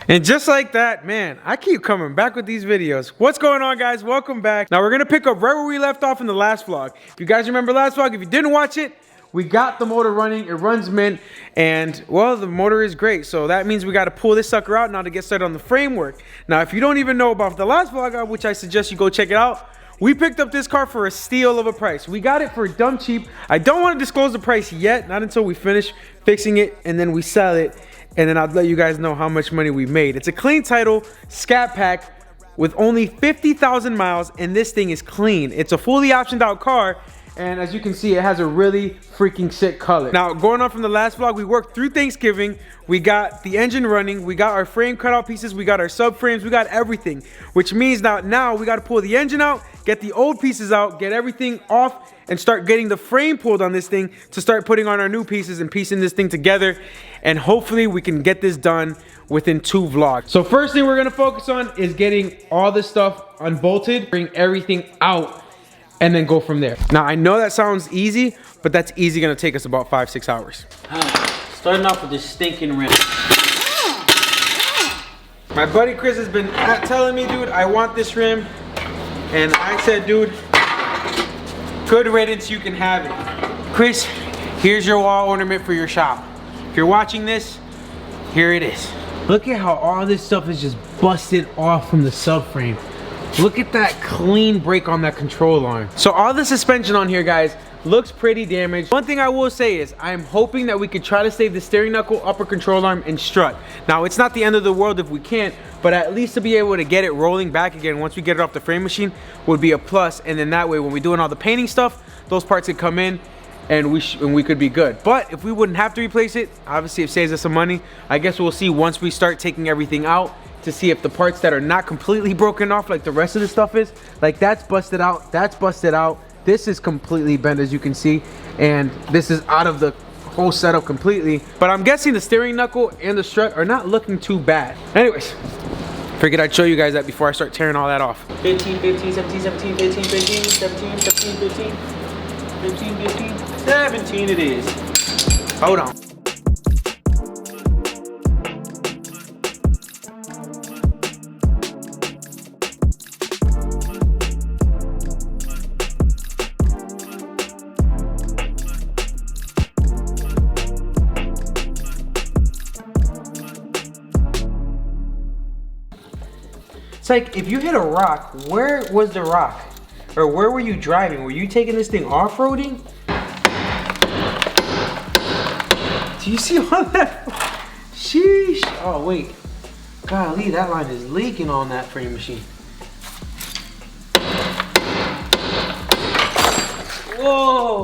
And just like that, man, I keep coming back with these videos. What's going on, guys? Welcome back. Now we're gonna pick up right where we left off in the last vlog. If you guys remember last vlog, if you didn't watch it, we got the motor running. It runs mint, and well, the motor is great. So that means we got to pull this sucker out now to get started on the framework. Now, if you don't even know about the last vlog, which I suggest you go check it out, we picked up this car for a steal of a price. We got it for dumb cheap. I don't want to disclose the price yet, not until we finish fixing it and then we sell it. And then I'll let you guys know how much money we made. It's a clean title, scat pack with only 50,000 miles, and this thing is clean. It's a fully optioned out car, and as you can see, it has a really freaking sick color. Now, going on from the last vlog, we worked through Thanksgiving. We got the engine running, we got our frame cutout pieces, we got our subframes, we got everything. Which means now we gotta pull the engine out, get the old pieces out, get everything off, and start getting the frame pulled on this thing to start putting on our new pieces and piecing this thing together. And hopefully we can get this done within 2 vlogs. So first thing we're gonna focus on is getting all this stuff unbolted, bring everything out, and then go from there. Now I know that sounds easy, but that's easy gonna take us about 5-6 hours. Starting off with this stinking rim. My buddy Chris has been telling me, dude, I want this rim. And I said, dude, good riddance, you can have it. Chris, here's your wall ornament for your shop. If you're watching this, here it is. Look at how all this stuff is just busted off from the subframe. Look at that clean break on that control arm. So all the suspension on here, guys, looks pretty damaged. One thing I will say is I'm hoping that we could try to save the steering knuckle, upper control arm, and strut. Now, it's not the end of the world if we can't, but at least to be able to get it rolling back again once we get it off the frame machine would be a plus. And then that way, when we're doing all the painting stuff, those parts could come in and we could be good. But if we wouldn't have to replace it, obviously it saves us some money. I guess we'll see once we start taking everything out to see if the parts that are not completely broken off like the rest of the stuff is, like that's busted out, that's busted out. This is completely bent, as you can see, and this is out of the whole setup completely. But I'm guessing the steering knuckle and the strut are not looking too bad. Anyways, figured I'd show you guys that before I start tearing all that off. 15, 15, 17, 17, 15, 15, 17, 17, 15, 15, 15, 17 it is. Hold on. It's like if you hit a rock, where was the rock? Or where were you driving? Were you taking this thing off-roading? Do you see all that? Sheesh. Oh, wait. Golly, that line is leaking on that frame machine. Whoa.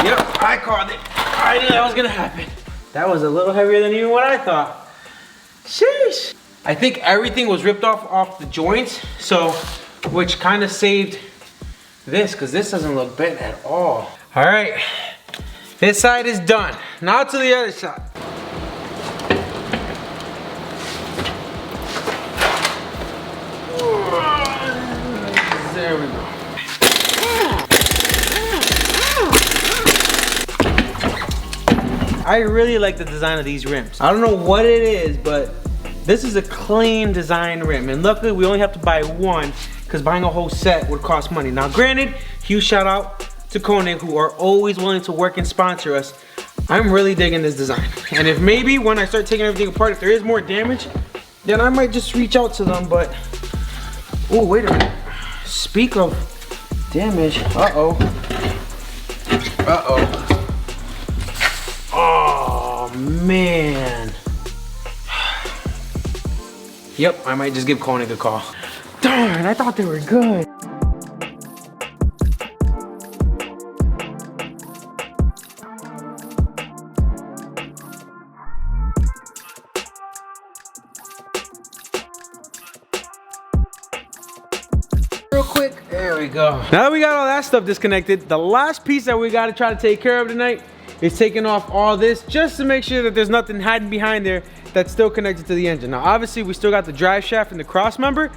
Yep, I called it. I knew that was gonna happen. That was a little heavier than even what I thought. Sheesh. I think everything was ripped off the joints, so which kind of saved this, because this doesn't look bent at all. All right, this side is done. Now to the other side. There we go. I really like the design of these rims. I don't know what it is, but this is a clean design rim, and luckily we only have to buy one because buying a whole set would cost money. Now granted, huge shout out to Koenig, who are always willing to work and sponsor us. I'm really digging this design. And if maybe when I start taking everything apart, if there is more damage, then I might just reach out to them, but, oh, wait a minute. Speak of damage, uh-oh. Uh-oh. Oh, man. Yep, I might just give Koenig a call. Darn, I thought they were good. Real quick, there we go. Now that we got all that stuff disconnected, the last piece that we gotta try to take care of tonight is taking off all this just to make sure that there's nothing hiding behind there that's still connected to the engine. Now obviously we still got the drive shaft and the cross member,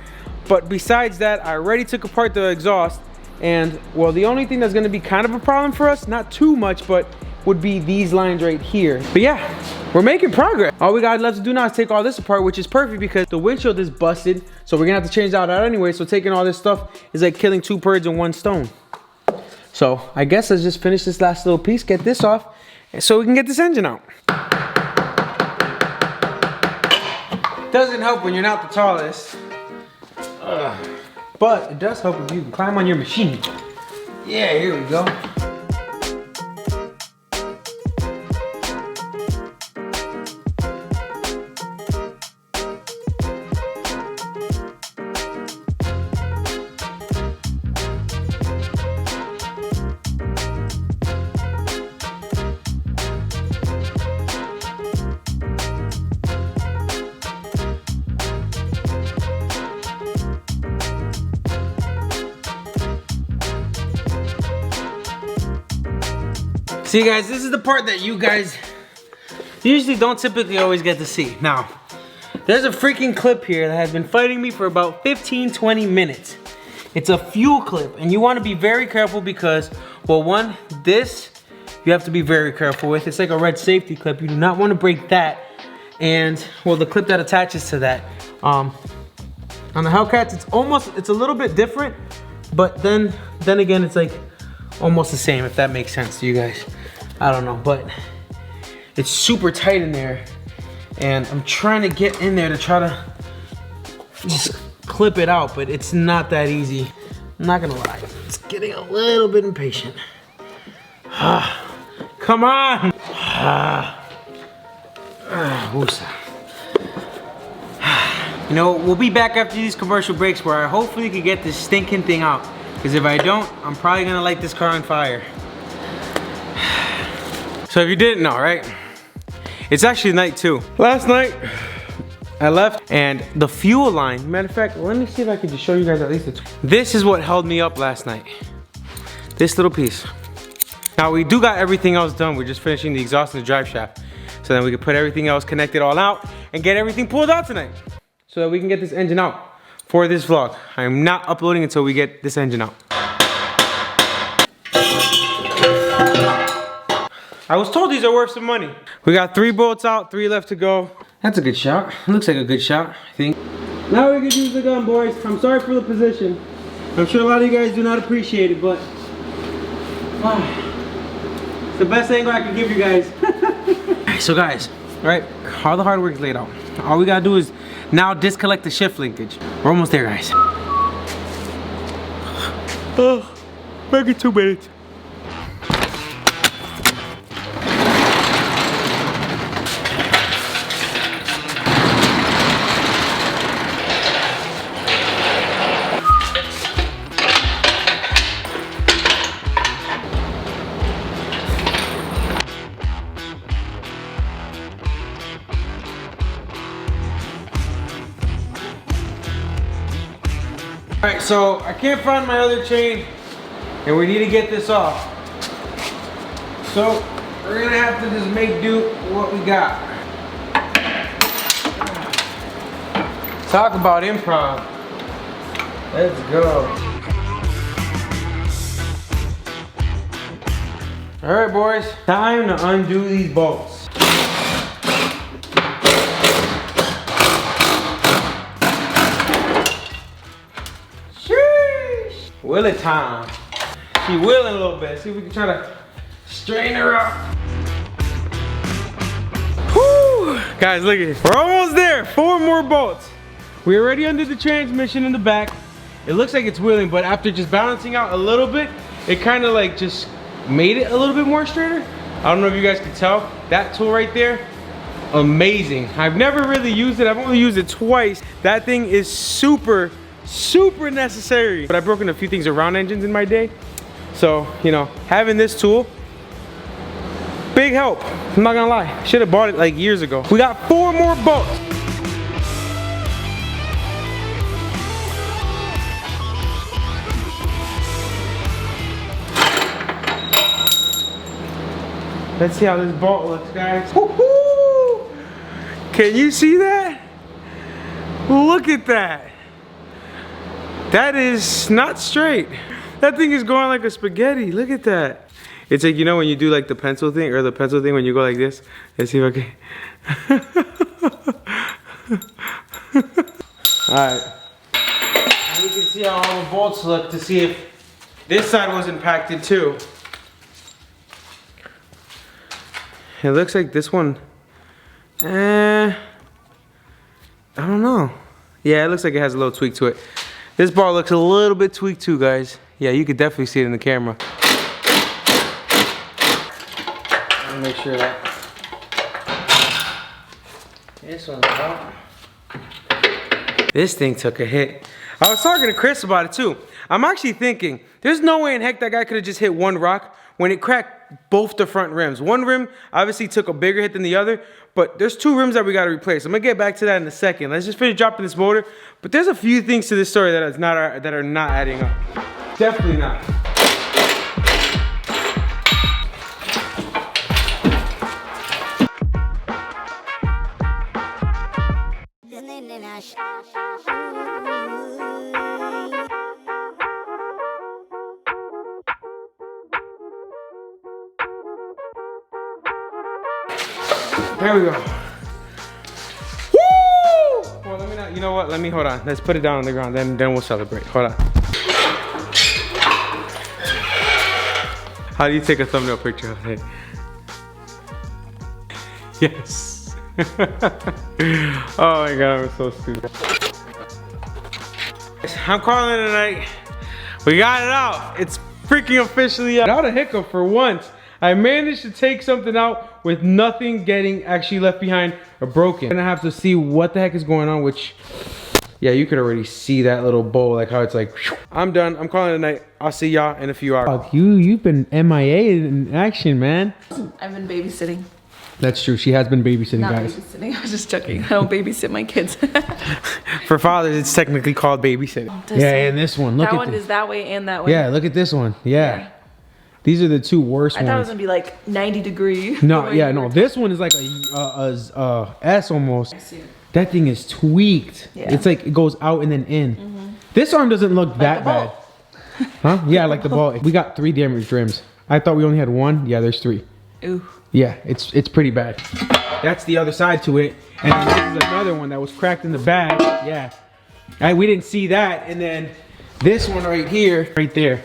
but besides that I already took apart the exhaust, and well, the only thing that's going to be kind of a problem for us, not too much, but would be these lines right here. But yeah, we're making progress. All we got left to do now is take all this apart, which is perfect because the windshield is busted. So we're gonna have to change that out anyway. So taking all this stuff is like killing 2 birds in 1 stone. So I guess let's just finish this last little piece, get this off, so we can get this engine out. Doesn't help when you're not the tallest. But it does help if you can climb on your machine. Yeah, here we go. See guys, this is the part that you guys usually don't typically always get to see. Now, there's a freaking clip here that has been fighting me for about 15-20 minutes. It's a fuel clip, and you want to be very careful because, well, one, this you have to be very careful with. It's like a red safety clip. You do not want to break that. And, well, the clip that attaches to that. On the Hellcats, it's a little bit different, but then again, it's like almost the same, if that makes sense to you guys. I don't know, but it's super tight in there, and I'm trying to get in there to try to just clip it out, but it's not that easy. I'm not gonna lie, it's getting a little bit impatient. Come on! You know, we'll be back after these commercial breaks where I hopefully can get this stinking thing out. Because if I don't, I'm probably gonna light this car on fire. So if you didn't know, right? It's actually night 2. Last night, I left and the fuel line, matter of fact, let me see if I can just show you guys at least this is what held me up last night. This little piece. Now we do got everything else done. We're just finishing the exhaust and the drive shaft. So then we can put everything else connected all out and get everything pulled out tonight. So that we can get this engine out for this vlog. I am not uploading until we get this engine out. I was told these are worth some money. We got 3 bolts out, 3 left to go. That's a good shot. Looks like a good shot, I think. Now we can use the gun, boys. I'm sorry for the position. I'm sure a lot of you guys do not appreciate it, but it's the best angle I can give you guys. So guys, right, all the hard work is laid out. All we gotta do is now disconnect the shift linkage. We're almost there, guys. Oh, back in 2 minutes. Alright, so I can't find my other chain and we need to get this off. So we're gonna have to just make do with what we got. Talk about improv. Let's go. Alright boys, time to undo these bolts. Willing time. She willing a little bit. See if we can try to straighten her up. Whew. Guys, look at it. We're almost there. 4 more bolts. We already undid the transmission in the back. It looks like it's willing, but after just balancing out a little bit, it kind of like just made it a little bit more straighter. I don't know if you guys can tell. That tool right there, amazing. I've never really used it. I've only used it twice. That thing is super necessary. But I've broken a few things around engines in my day. So, you know, having this tool, big help. I'm not gonna lie. Should have bought it like years ago. We got 4 more bolts. Let's see how this bolt looks, guys. Woo-hoo! Can you see that? Look at that. That is not straight. That thing is going like a spaghetti. Look at that. It's like, you know when you do like the pencil thing, or the pencil thing when you go like this? Let's see if I can. Alright. You can see how all the bolts look to see if this side was impacted too. It looks like this one, I don't know. Yeah, it looks like it has a little tweak to it. This bar looks a little bit tweaked too, guys. Yeah, you could definitely see it in the camera. Let me make sure that this one's out. This thing took a hit. I was talking to Chris about it too. I'm actually thinking, there's no way in heck that guy could have just hit one rock when it cracked both the front rims. One rim obviously took a bigger hit than the other, but there's two rims that we got to replace. I'm gonna get back to that in a second. Let's just finish dropping this motor. But there's a few things to this story that are not adding up. Definitely not. There we go. Woo! Well, let me not, you know what? Let me, hold on. Let's put it down on the ground, then we'll celebrate. Hold on. How do you take a thumbnail picture of it? Yes. Oh my God, I'm so stupid. I'm calling it a night. We got it out. It's freaking officially out. Without a hiccup for once. I managed to take something out with nothing getting actually left behind or broken. And I have to see what the heck is going on, which, yeah, you could already see that little bowl, like how it's like, I'm done. I'm calling it a night. I'll see y'all in a few hours. Oh, you've been MIA in action, man. I've been babysitting. That's true. She has been babysitting, Not guys. babysitting. I was just joking. I don't babysit my kids. For fathers, it's technically called babysitting. Yeah, and this one. Look that at one is that way and that way. Yeah, look at this one. Yeah. These are the two worst ones. I thought it was gonna be like 90 degree. No, yeah, no. This one is like a S almost. I see it. That thing is tweaked. Yeah. It's like it goes out and then in. This arm doesn't look that bad. Huh? Yeah, like the ball. We got 3 damaged rims. I thought we only had 1. Yeah, there's 3. Ooh. Yeah, it's pretty bad. That's the other side to it. And then this is another one that was cracked in the back. Yeah. We didn't see that. And then this one right here, right there.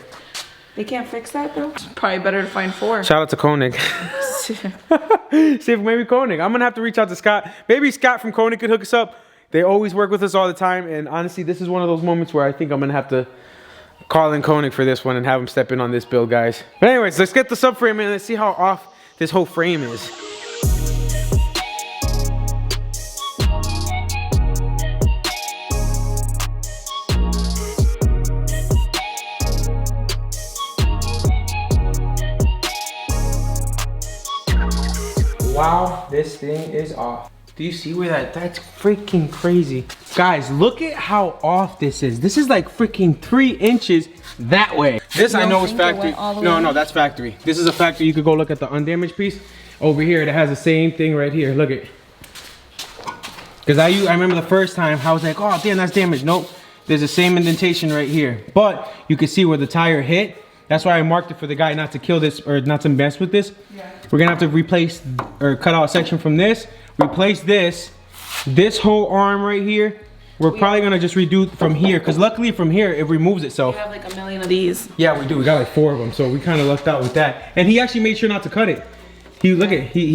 They can't fix that though? It's probably better to find 4. Shout out to Koenig. See if maybe Koenig. I'm gonna have to reach out to Scott. Maybe Scott from Koenig could hook us up. They always work with us all the time. And honestly, this is one of those moments where I think I'm gonna have to call in Koenig for this one and have him step in on this build, guys. But anyways, let's get the subframe in and let's see how off this whole frame is. Wow, this thing is off. Do you see where that's freaking crazy. Guys, look at how off this is. This is like freaking 3 inches that way. This I know is factory. No, that's factory. This is a factory. You could go look at the undamaged piece. Over here, it has the same thing right here. Look at it. Because I remember the first time, I was like, oh damn, that's damaged. Nope, there's the same indentation right here. But you can see where the tire hit. That's why I marked it for the guy not to kill this or not to mess with this. Yeah. We're gonna have to replace or cut out a section from this, replace this whole arm right here. We're probably gonna just redo from here, because luckily from here it removes itself. We have like a million of these. Yeah, we do. We got like 4 of them, so we kind of lucked out with that. And he actually made sure not to cut it. He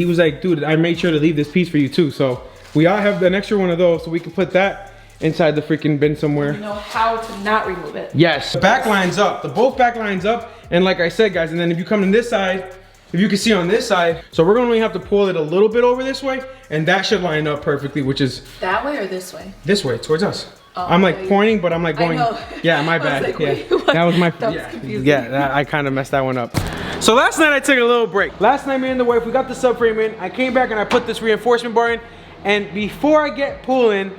was like, dude, I made sure to leave this piece for you too. So we all have an extra one of those, so we can put that inside the freaking bin somewhere. You know how to not remove it. Yes. The back lines up. The both back lines up. And like I said, guys, and then if you come on this side, if you can see on this side, so we're gonna only have to pull it a little bit over this way, and that should line up perfectly, which is that way or this way? This way, towards us. Oh, I'm like pointing, but I'm like going. I know. Yeah, my bad. Like, yeah, wait, that was my. That was I kind of messed that one up. So last night I took a little break. Last night me and the wife, we got the subframe in. I came back and I put this reinforcement bar in, and before I get pulling,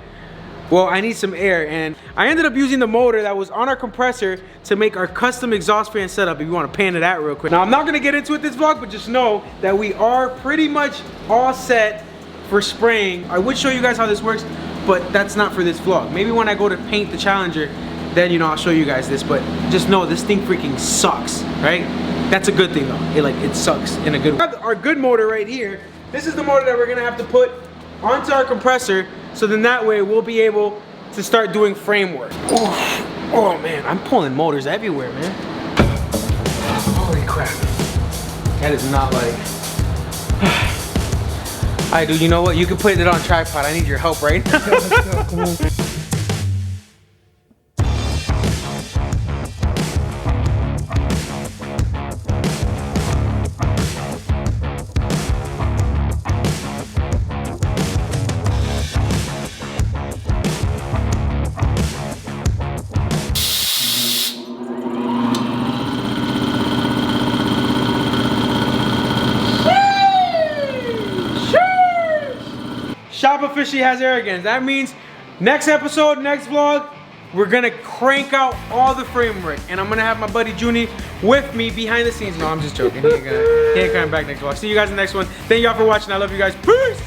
well, I need some air, and I ended up using the motor that was on our compressor to make our custom exhaust fan setup, if you want to pan to that real quick. Now, I'm not going to get into it this vlog, but just know that we are pretty much all set for spraying. I would show you guys how this works, but that's not for this vlog. Maybe when I go to paint the Challenger, then, you know, I'll show you guys this, but just know this thing freaking sucks, right? That's a good thing though. It sucks in a good way. Our good motor right here. This is the motor that we're gonna have to put onto our compressor, so then that way we'll be able to start doing frame work. Oh man, I'm pulling motors everywhere, man. Holy crap. That is not like... Alright dude, you know what? You can put it on tripod. I need your help right now. Let's go, come on. Shop officially has arrogance. That means next episode, next vlog, we're gonna crank out all the framework, and I'm gonna have my buddy Junie with me behind the scenes. No, I'm just joking. He ain't coming back next vlog. See you guys in the next one. Thank y'all for watching. I love you guys. Peace.